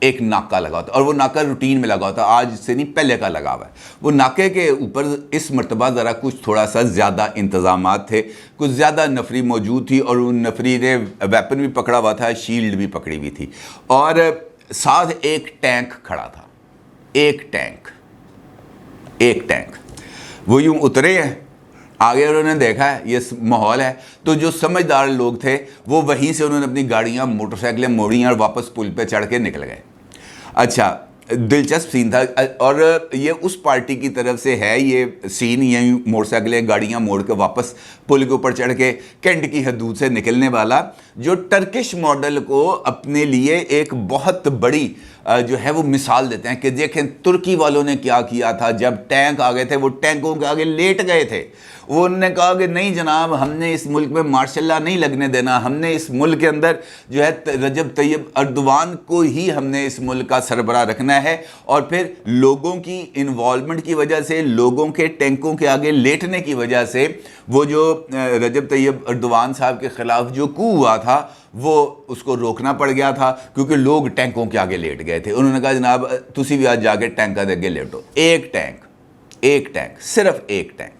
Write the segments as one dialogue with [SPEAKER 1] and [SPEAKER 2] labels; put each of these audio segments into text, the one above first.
[SPEAKER 1] ایک ناکہ لگا ہوتا اور وہ ناکہ روٹین میں لگا ہوتا، آج سے نہیں پہلے کا لگا ہوا ہے. وہ ناکے کے اوپر اس مرتبہ ذرا کچھ تھوڑا سا زیادہ انتظامات تھے، کچھ زیادہ نفری موجود تھی، اور ان نفری نے ویپن بھی پکڑا ہوا تھا، شیلڈ بھی پکڑی ہوئی تھی، اور ساتھ ایک ٹینک کھڑا تھا. ایک ٹینک وہ یوں اترے ہیں آگے، انہوں نے دیکھا ہے یہ ماحول ہے، تو جو سمجھدار لوگ تھے وہ وہیں سے انہوں نے اپنی گاڑیاں موٹر سائیکلیں موڑیں اور واپس پل پہ چڑھ کے نکل گئے. اچھا دلچسپ سین تھا، اور یہ اس پارٹی کی طرف سے ہے یہ سین، یہ موٹر سائیکلیں گاڑیاں موڑ کے واپس پل کے اوپر چڑھ کے کینٹ کی حدود سے نکلنے والا، جو ٹرکش ماڈل کو اپنے لیے ایک بہت بڑی جو ہے وہ مثال دیتے ہیں کہ دیکھیں ترکی والوں نے کیا کیا تھا جب ٹینک آ گئے تھے، وہ ٹینکوں کے آگے لیٹ گئے تھے. وہ انہوں نے کہا کہ نہیں جناب، ہم نے اس ملک میں مارشل لا نہیں لگنے دینا، ہم نے اس ملک کے اندر جو ہے رجب طیب اردوان کو ہی ہم نے اس ملک کا سربراہ رکھنا ہے. اور پھر لوگوں کی انوالومنٹ کی وجہ سے، لوگوں کے ٹینکوں کے آگے لیٹنے کی وجہ سے، وہ جو رجب طیب اردوان صاحب کے خلاف جو کو ہوا تھا وہ اس کو روکنا پڑ گیا تھا، کیونکہ لوگ ٹینکوں کے آگے لیٹ گئے تھے. انہوں نے کہا جناب تسی بھی آج جا کے ٹینکاں دے آگے لیٹو. ایک ٹینک، صرف ایک ٹینک.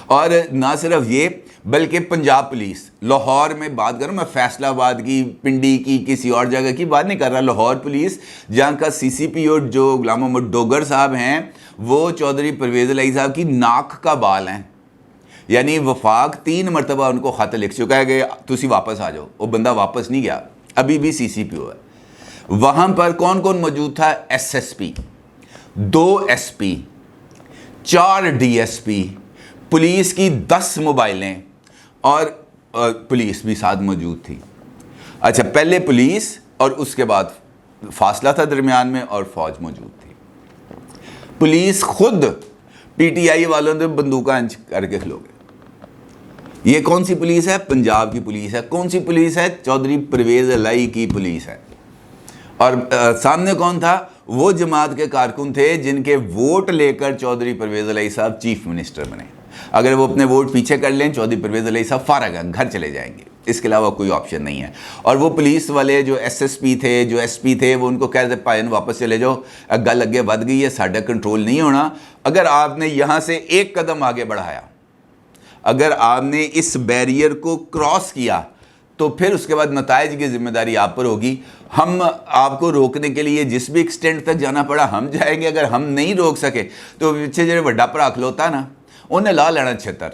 [SPEAKER 1] اور نہ صرف یہ بلکہ پنجاب پولیس، لاہور میں بات کروں میں، فیصل آباد کی، پنڈی کی، کسی اور جگہ کی بات نہیں کر رہا، لاہور پولیس جہاں کا سی سی پی او جو غلام محمد ڈوگر صاحب ہیں، وہ چودھری پرویز الہی صاحب کی ناک کا بال ہیں. یعنی وفاق 3 مرتبہ ان کو خط لکھ چکا ہے کہ تسی واپس آ جاؤ. وہ بندہ واپس نہیں گیا، ابھی بھی سی سی پی او ہے. وہاں پر کون کون موجود تھا؟ S S P, 2 S P, 4 D S P, police کی 10 موبائلیں، اور پولیس بھی ساتھ موجود تھی. اچھا پہلے پولیس اور اس کے بعد فاصلہ تھا درمیان میں، اور فوج موجود تھی. پولیس خود پی ٹی آئی والوں نے بندوقیں انچ کر کے کھلو گئے. یہ کون سی پولیس ہے؟ پنجاب کی پولیس ہے. کون سی پولیس ہے؟ چودھری پرویز الہی کی پولیس ہے. اور سامنے کون تھا؟ وہ جماعت کے کارکن تھے جن کے ووٹ لے کر چودھری پرویز الہی صاحب چیف منسٹر بنے. اگر وہ اپنے ووٹ پیچھے کر لیں، چودھری پرویز الہی صاحب فارغ ہیں، گھر چلے جائیں گے، اس کے علاوہ کوئی آپشن نہیں ہے. اور وہ پولیس والے جو ایس ایس پی تھے، جو ایس پی تھے، وہ ان کو کہہ رہے تھے پائن واپس چلے جاؤ، گل اگے ود گئی ہے، ساڈا کنٹرول نہیں ہونا. اگر آپ نے یہاں سے ایک قدم آگے بڑھایا، اگر آپ نے اس بیریئر کو کراس کیا، تو پھر اس کے بعد نتائج کی ذمہ داری آپ پر ہوگی. ہم آپ کو روکنے کے لیے جس بھی ایکسٹینٹ تک جانا پڑا ہم جائیں گے. اگر ہم نہیں روک سکے تو پیچھے جو بڑا بھرا کھلوتا نا، انہیں لا لینا چھتر.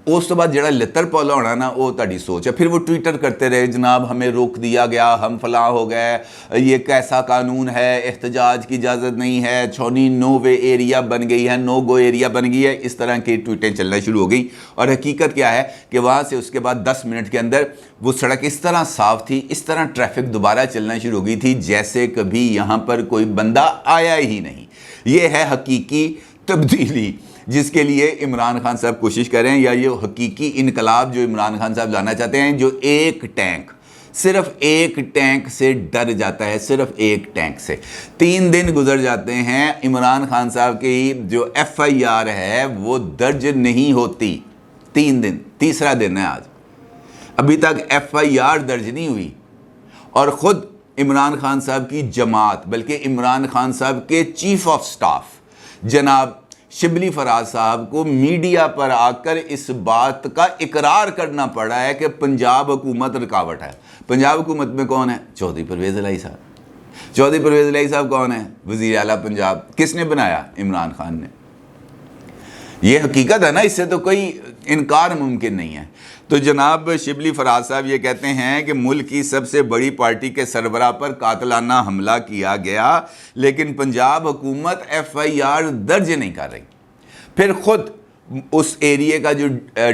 [SPEAKER 1] اس تو بعد جڑا لتر پولا ہونا نا، وہ تہاڈی سوچ ہے. پھر وہ ٹویٹر کرتے رہے جناب ہمیں روک دیا گیا، ہم فلاں ہو گئے، یہ کیسا قانون ہے، احتجاج کی اجازت نہیں ہے، چھونی نو وے ایریا بن گئی ہے، نو گو ایریا بن گئی ہے. اس طرح کی ٹویٹیں چلنا شروع ہو گئی. اور حقیقت کیا ہے کہ وہاں سے اس کے بعد 10 منٹ کے اندر وہ سڑک اس طرح صاف تھی، اس طرح ٹریفک دوبارہ چلنا شروع ہو گئی تھی جیسے کبھی یہاں پر کوئی بندہ آیا ہی نہیں. یہ ہے حقیقی تبدیلی جس کے لیے عمران خان صاحب کوشش کریں، یا یہ حقیقی انقلاب جو عمران خان صاحب لانا چاہتے ہیں، جو ایک ٹینک، صرف ایک ٹینک سے ڈر جاتا ہے، صرف ایک ٹینک سے. 3 دن گزر جاتے ہیں، عمران خان صاحب کی جو ایف آئی آر ہے وہ درج نہیں ہوتی. 3 دن، تیسرا دن ہے آج، ابھی تک ایف آئی آر درج نہیں ہوئی. اور خود عمران خان صاحب کی جماعت، بلکہ عمران خان صاحب کے چیف آف سٹاف جناب شبلی فراز صاحب کو میڈیا پر آ کر اس بات کا اقرار کرنا پڑا ہے کہ پنجاب حکومت رکاوٹ ہے. پنجاب حکومت میں کون ہے؟ چودھری پرویز الہی صاحب. چودھری پرویز الہی صاحب کون ہے؟ وزیر اعلیٰ پنجاب. کس نے بنایا؟ عمران خان نے. یہ حقیقت ہے نا، اس سے تو کوئی انکار ممکن نہیں ہے. تو جناب شبلی فراز صاحب یہ کہتے ہیں کہ ملک کی سب سے بڑی پارٹی کے سربراہ پر قاتلانہ حملہ کیا گیا، لیکن پنجاب حکومت ایف آئی آر درج نہیں کر رہی. پھر خود اس ایریے کا جو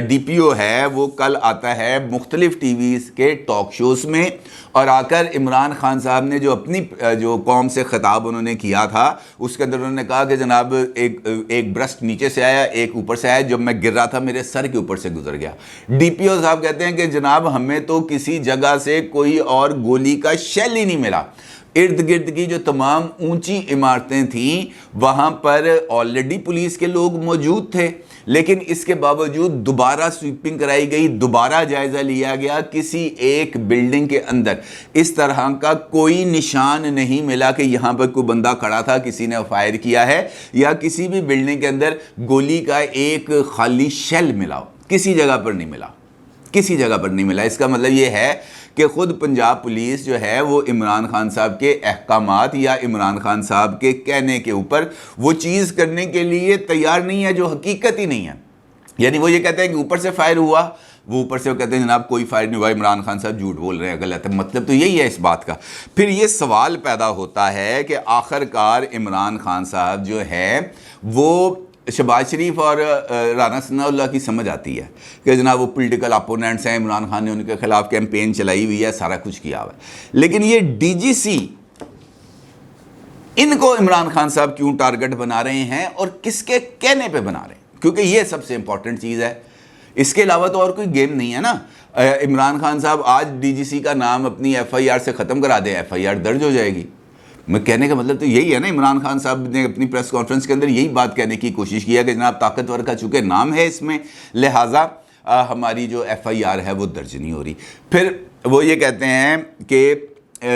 [SPEAKER 1] ڈی پی او ہے وہ کل آتا ہے مختلف ٹی ویز کے ٹاک شوز میں، اور آ کر عمران خان صاحب نے جو اپنی جو قوم سے خطاب انہوں نے کیا تھا اس کے اندر انہوں نے کہا کہ جناب ایک برسٹ نیچے سے آیا، ایک اوپر سے آیا، جب میں گر رہا تھا میرے سر کے اوپر سے گزر گیا. ڈی پی او صاحب کہتے ہیں کہ جناب ہمیں تو کسی جگہ سے کوئی اور گولی کا شیل ہی نہیں ملا. ارد گرد کی جو تمام اونچی عمارتیں تھیں وہاں پر آلریڈی پولیس کے لوگ موجود تھے، لیکن اس کے باوجود دوبارہ سویپنگ کرائی گئی، دوبارہ جائزہ لیا گیا، کسی ایک بلڈنگ کے اندر اس طرح کا کوئی نشان نہیں ملا کہ یہاں پر کوئی بندہ کھڑا تھا، کسی نے فائر کیا ہے، یا کسی بھی بلڈنگ کے اندر گولی کا ایک خالی شیل ملا، کسی جگہ پر نہیں ملا، کسی جگہ پر نہیں ملا۔ اس کا مطلب یہ ہے کہ خود پنجاب پولیس جو ہے وہ عمران خان صاحب کے احکامات یا عمران خان صاحب کے کہنے کے اوپر وہ چیز کرنے کے لیے تیار نہیں ہے جو حقیقت ہی نہیں ہے۔ یعنی وہ یہ کہتے ہیں کہ اوپر سے فائر ہوا، وہ اوپر سے وہ کہتے ہیں جناب کوئی فائر نہیں ہوا، عمران خان صاحب جھوٹ بول رہے ہیں، غلط ہے۔ مطلب تو یہی ہے اس بات کا۔ پھر یہ سوال پیدا ہوتا ہے کہ آخر کار عمران خان صاحب جو ہے وہ شہباز شریف اور رانا ثناء اللہ کی سمجھ آتی ہے کہ جناب وہ پولیٹیکل اپوننٹس ہیں، عمران خان نے ان کے خلاف کیمپین چلائی ہوئی ہے، سارا کچھ کیا ہوا ہے، لیکن یہ ڈی جی سی ان کو عمران خان صاحب کیوں ٹارگٹ بنا رہے ہیں اور کس کے کہنے پہ بنا رہے ہیں؟ کیونکہ یہ سب سے امپورٹنٹ چیز ہے، اس کے علاوہ تو اور کوئی گیم نہیں ہے نا۔ عمران خان صاحب آج ڈی جی سی کا نام اپنی ایف آئی آر سے ختم کرا دیں، ایف آئی آر درج ہو جائے گی۔ میں کہنے کا مطلب تو یہی ہے نا، عمران خان صاحب نے اپنی پریس کانفرنس کے اندر یہی بات کہنے کی کوشش کیا کہ جناب طاقتور کا چونکہ نام ہے اس میں، لہٰذا ہماری جو ایف آئی آر ہے وہ درج نہیں ہو رہی۔ پھر وہ یہ کہتے ہیں کہ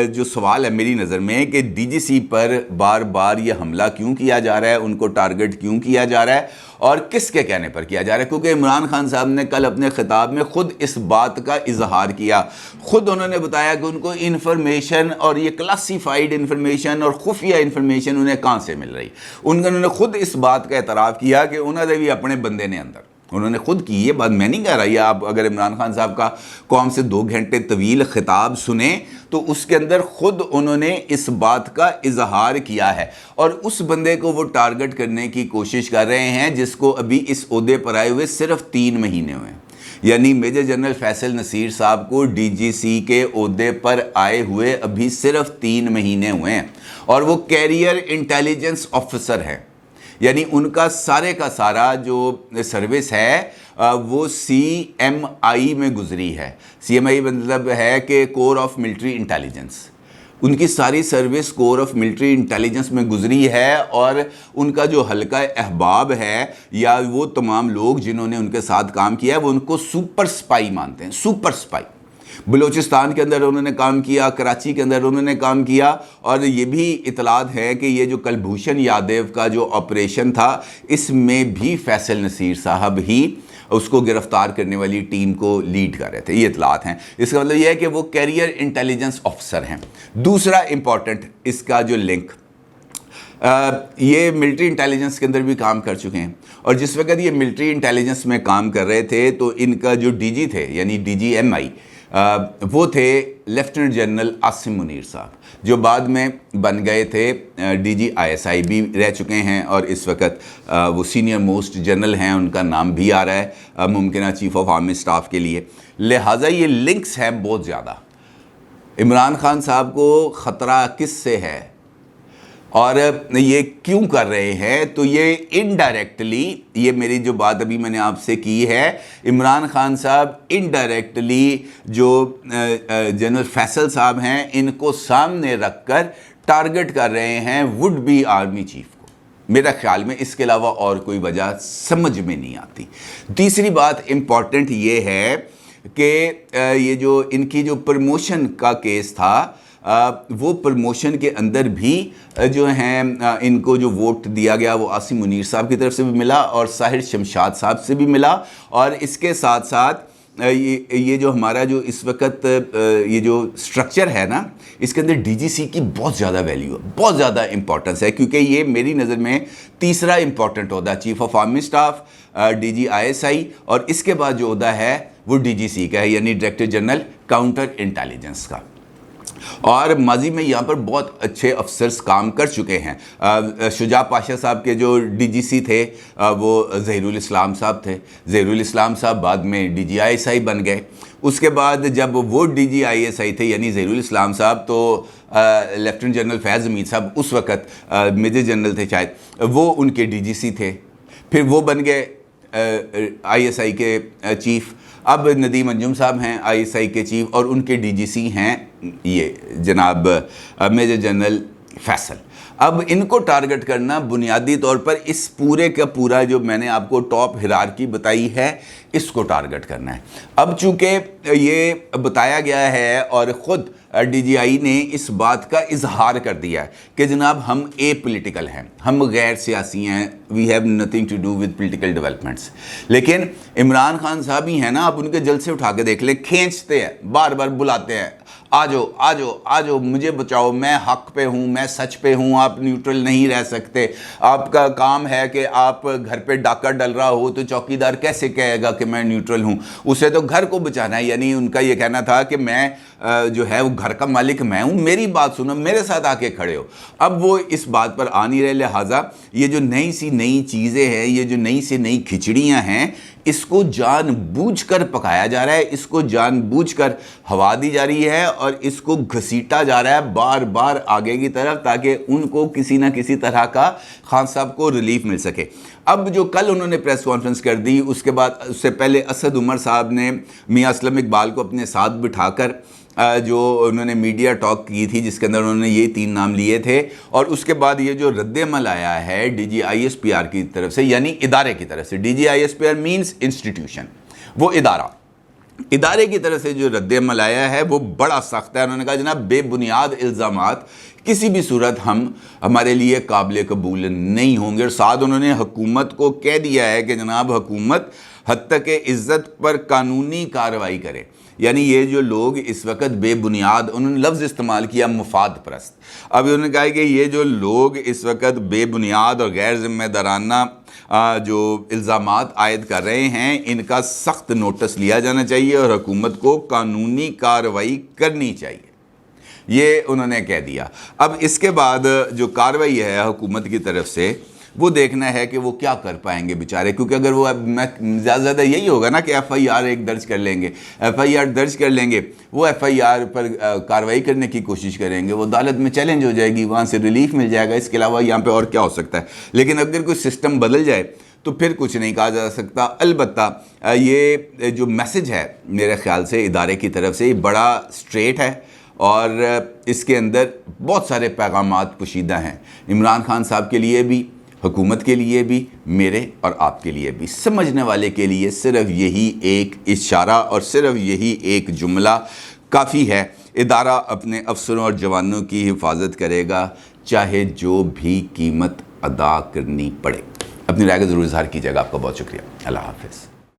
[SPEAKER 1] جو سوال ہے میری نظر میں کہ ڈی جی سی پر بار بار یہ حملہ کیوں کیا جا رہا ہے، ان کو ٹارگٹ کیوں کیا جا رہا ہے اور کس کے کہنے پر کیا جا رہا ہے؟ کیونکہ عمران خان صاحب نے کل اپنے خطاب میں خود اس بات کا اظہار کیا، خود انہوں نے بتایا کہ ان کو انفارمیشن اور یہ کلاسیفائیڈ انفارمیشن اور خفیہ انفارمیشن انہیں کہاں سے مل رہی۔ انہوں نے خود اس بات کا اعتراف کیا کہ انہوں نے بھی اپنے بندے نے اندر، انہوں نے خود کی یہ بات، میں نہیں کہہ رہا۔ یہ آپ اگر عمران خان صاحب کا قوم سے 2 گھنٹے طویل خطاب سنیں تو اس کے اندر خود انہوں نے اس بات کا اظہار کیا ہے، اور اس بندے کو وہ ٹارگٹ کرنے کی کوشش کر رہے ہیں جس کو ابھی اس عہدے پر آئے ہوئے صرف 3 مہینے ہوئے ہیں۔ یعنی میجر جنرل فیصل نصیر صاحب کو ڈی جی سی کے عہدے پر آئے ہوئے ابھی صرف 3 مہینے ہوئے ہیں، اور وہ کیریئر انٹیلیجنس آفیسر ہیں۔ یعنی ان کا سارے کا سارا جو سروس ہے وہ سی ایم آئی میں گزری ہے۔ سی ایم آئی مطلب ہے کہ کور آف ملٹری انٹیلیجنس، ان کی ساری service corps of military intelligence میں گزری ہے، اور ان کا جو حلقہ احباب ہے یا وہ تمام لوگ جنہوں نے ان کے ساتھ کام کیا ہے وہ ان کو سپر سپائی مانتے ہیں، سپر سپائی۔ بلوچستان کے اندر انہوں نے کام کیا، کراچی کے اندر انہوں نے کام کیا، اور یہ بھی اطلاعات ہے کہ یہ جو کلبھوشن یادیو کا جو آپریشن تھا اس میں بھی فیصل نصیر صاحب ہی اس کو گرفتار کرنے والی ٹیم کو لیڈ کر رہے تھے، یہ اطلاعات ہیں۔ اس کا مطلب یہ ہے کہ وہ کیریئر انٹیلیجنس آفیسر ہیں۔ دوسرا امپورٹنٹ اس کا جو لنک، یہ ملٹری انٹیلیجنس کے اندر بھی کام کر چکے ہیں، اور جس وقت یہ ملٹری انٹیلیجنس میں کام کر رہے تھے تو ان کا جو ڈی جی تھے یعنی ڈی جی ایم آئی وہ تھے لیفٹیننٹ جنرل عاصم منیر صاحب، جو بعد میں بن گئے تھے ڈی جی آئی ایس آئی بھی رہ چکے ہیں، اور اس وقت وہ سینئر موسٹ جنرل ہیں، ان کا نام بھی آ رہا ہے ممکنہ چیف آف آرمی اسٹاف کے لیے۔ لہٰذا یہ لنکس ہیں بہت زیادہ۔ عمران خان صاحب کو خطرہ کس سے ہے اور یہ کیوں کر رہے ہیں؟ تو یہ انڈائریکٹلی، یہ میری جو بات ابھی میں نے آپ سے کی ہے، عمران خان صاحب انڈائریکٹلی جو جنرل فیصل صاحب ہیں ان کو سامنے رکھ کر ٹارگٹ کر رہے ہیں وڈ بی آرمی چیف کو۔ میرا خیال میں اس کے علاوہ اور کوئی وجہ سمجھ میں نہیں آتی۔ تیسری بات امپورٹنٹ یہ ہے کہ یہ جو ان کی جو پروموشن کا کیس تھا، وہ پروموشن کے اندر بھی جو ہیں ان کو جو ووٹ دیا گیا وہ عاصم منیر صاحب کی طرف سے بھی ملا اور ساحر شمشاد صاحب سے بھی ملا، اور اس کے ساتھ ساتھ یہ جو ہمارا جو اس وقت یہ جو سٹرکچر ہے نا، اس کے اندر ڈی جی سی کی بہت زیادہ ویلیو ہے، بہت زیادہ امپورٹنس ہے، کیونکہ یہ میری نظر میں تیسرا امپورٹنٹ عہدہ chief of army staff, D G I S I, اور اس کے بعد جو عہدہ ہے وہ ڈی جی سی کا ہے، یعنی ڈائریکٹر جنرل کاؤنٹر انٹیلیجنس کا۔ اور ماضی میں یہاں پر بہت اچھے افسرز کام کر چکے ہیں۔ شجاع پاشا صاحب کے جو ڈی جی سی تھے وہ ظہیر الاسلام صاحب تھے، ظہیر الاسلام صاحب بعد میں ڈی جی آئی ایس آئی بن گئے۔ اس کے بعد جب وہ ڈی جی آئی ایس آئی تھے یعنی ظہیر الاسلام صاحب، تو لیفٹیننٹ جنرل فیض حمید صاحب اس وقت میجر جنرل تھے شاید، وہ ان کے ڈی جی سی تھے، پھر وہ بن گئے آئی ایس آئی کے چیف۔ اب ندیم انجم صاحب ہیں ISI کے چیف اور ان کے DGC ہیں یہ جناب میجر جنرل فیصل. اب ان کو ٹارگٹ کرنا بنیادی طور پر اس پورے کا پورا جو میں نے آپ کو ٹاپ ہیرارکی بتائی ہے اس کو ٹارگٹ کرنا ہے. اب چونکہ یہ بتایا گیا ہے اور خود DGI نے اس بات کا اظہار کر دیا ہے کہ جناب ہم اے پولیٹیکل ہیں, ہم غیر سیاسی ہیں, we have nothing to do with political developments. لیکن عمران خان صاحب ہی ہیں نا, آپ ان کے جلسے اٹھا کے دیکھ لیں, کھینچتے ہیں, بار بار بلاتے ہیں, آ جاؤ آ جاؤ آ جاؤ, مجھے بچاؤ, میں حق پہ ہوں, میں سچ پہ ہوں, آپ نیوٹرل نہیں رہ سکتے. آپ کا کام ہے کہ آپ گھر پہ ڈاکہ ڈل رہا ہو تو چوکیدار کیسے کہے گا کہ میں نیوٹرل ہوں, اسے تو گھر کو بچانا ہے. یعنی ان کا یہ کہنا تھا کہ میں جو ہے وہ گھر کا مالک میں ہوں, میری بات سنو, میرے ساتھ آ کے کھڑے ہو. اب وہ اس بات پر آ نہیں رہے, لہٰذا یہ جو نئی سی نئی چیزیں ہیں, یہ جو نئی سی نئی کھچڑیاں ہیں, اس کو جان بوجھ کر پکایا جا رہا ہے, اس کو جان بوجھ کر ہوا دی جا رہی ہے اور اس کو گھسیٹا جا رہا ہے بار بار آگے کی طرف, تاکہ ان کو کسی نہ کسی طرح کا خان صاحب کو ریلیف مل سکے. اب جو کل انہوں نے پریس کانفرنس کر دی, اس کے بعد اس سے پہلے اسد عمر صاحب نے میاں اسلم اقبال کو اپنے ساتھ بٹھا کر جو انہوں نے میڈیا ٹاک کی تھی, جس کے اندر انہوں نے یہ 3 نام لیے تھے. اور اس کے بعد یہ جو رد عمل آیا ہے DGISPR کی طرف سے, یعنی ادارے کی طرف سے, DGISPR مینز انسٹیٹیوشن, وہ ادارے کی طرف سے جو رد عمل آیا ہے وہ بڑا سخت ہے. انہوں نے کہا جناب بے بنیاد الزامات کسی بھی صورت ہمارے لیے قابل قبول نہیں ہوں گے. اور ساتھ انہوں نے حکومت کو کہہ دیا ہے کہ جناب حکومت حتی کہ عزت پر قانونی کارروائی کرے. یعنی یہ جو لوگ اس وقت بے بنیاد, انہوں نے لفظ استعمال کیا مفاد پرست. اب انہوں نے کہا کہ یہ جو لوگ اس وقت بے بنیاد اور غیر ذمہ دارانہ جو الزامات عائد کر رہے ہیں, ان کا سخت نوٹس لیا جانا چاہیے اور حکومت کو قانونی کارروائی کرنی چاہیے, یہ انہوں نے کہہ دیا. اب اس کے بعد جو کارروائی ہے حکومت کی طرف سے, وہ دیکھنا ہے کہ وہ کیا کر پائیں گے بیچارے, کیونکہ اگر وہ زیادہ زیادہ یہی ہوگا نا کہ FIR ایک درج کر لیں گے, FIR درج کر لیں گے, وہ FIR پر کارروائی کرنے کی کوشش کریں گے, وہ عدالت میں چیلنج ہو جائے گی, وہاں سے ریلیف مل جائے گا. اس کے علاوہ یہاں پہ اور کیا ہو سکتا ہے. لیکن اگر کوئی سسٹم بدل جائے تو پھر کچھ نہیں کہا جا سکتا. البتہ یہ جو میسج ہے میرے خیال سے ادارے کی طرف سے, یہ بڑا اسٹریٹ ہے اور اس کے اندر بہت سارے پیغامات پوشیدہ ہیں, عمران خان صاحب کے لیے بھی, حکومت کے لیے بھی, میرے اور آپ کے لیے بھی. سمجھنے والے کے لیے صرف یہی ایک اشارہ اور صرف یہی ایک جملہ کافی ہے. ادارہ اپنے افسروں اور جوانوں کی حفاظت کرے گا, چاہے جو بھی قیمت ادا کرنی پڑے. اپنی رائے کا ضرور اظہار کیجیے گا. آپ کا بہت شکریہ. اللہ حافظ.